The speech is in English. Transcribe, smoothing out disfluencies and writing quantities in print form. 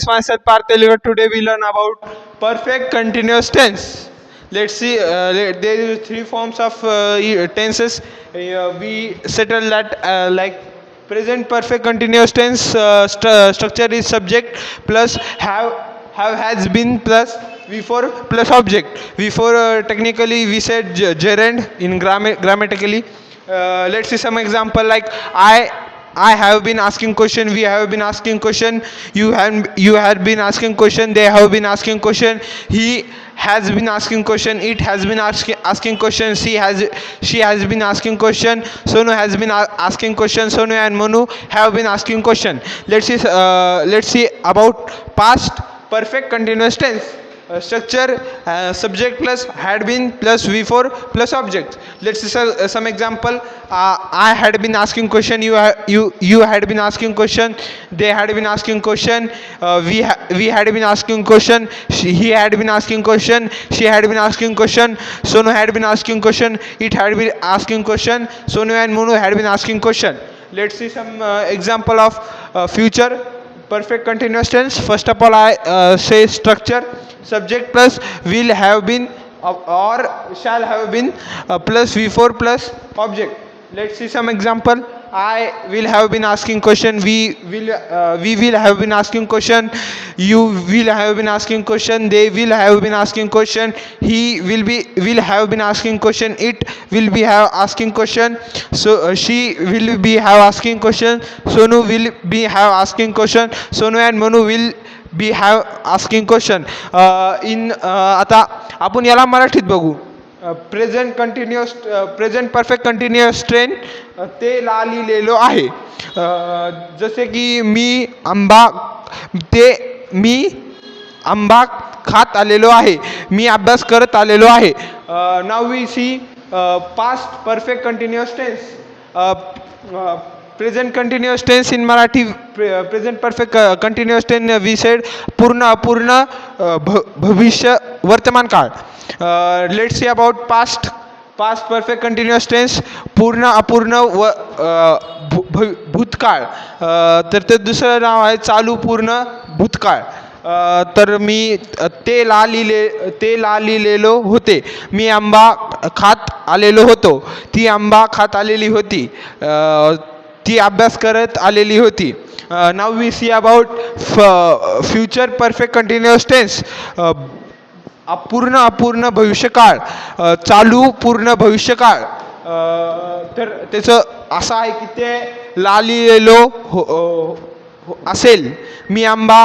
myself Parth Eliver. Today we learn about perfect continuous tense. Let's see, there is three forms of tenses. We settle that like present perfect continuous tense structure is subject plus have has been plus before plus object. Before technically we said gerund in grammatically. Let's see some example like I have been asking question, we have been asking question, you had been asking question, they have been asking question, he has been asking question, it has been asking question, she has been asking question, Sonu has been asking question, Sonu and Manu have been asking question. Let's see about past perfect continuous tense. Structure subject plus had been plus before plus object. Let's see some example. I had been asking question, you had been asking question, they had been asking question, we had been asking question, he had been asking question, she had been asking question, Sonu had been asking question, it had been asking question, Sonu and Monu had been asking question. Let's see some example of future perfect continuous tense. First of all, I say structure subject plus will have been or shall have been plus before plus object. Let's see some example. I will have been asking question, we will have been asking question, you will have been asking question, they will have been asking question, he will have been asking question, it will be have asking question, so she will be have asking question, Sonu will be have asking question, Sonu and Manu will be have asking question. In आता आपण याला मराठीत बघू. Present continuous present perfect continuous train ते ला लिहिलेलो आहे. जसे की मी आंबा खात आलेलो आहे, मी अभ्यास करत आलेलो आहे. नाव we see past perfect continuous tense. Present continuous tense in Marathi. Present perfect continuous tense we said पूर्ण अपूर्ण भविष्य वर्तमान काळ. Let's see about past perfect continuous tense पूर्ण अपूर्ण भूतकाळ. तर ते दुसरं नाव आहे चालू पूर्ण भूतकाळ. तर मी ते ला लिहिलेलो होते, मी आंबा खात आलेलो होतो, ती आंबा खात आलेली होती, ती अभ्यास करत आलेली होती. नाव we see about future perfect continuous tense. पूर्ण अपूर्ण भविष्यकाळ, चालू पूर्ण भविष्यकाळ. तर त्याचं असं आहे की ते ला लिहिलेलो असेल, मी आंबा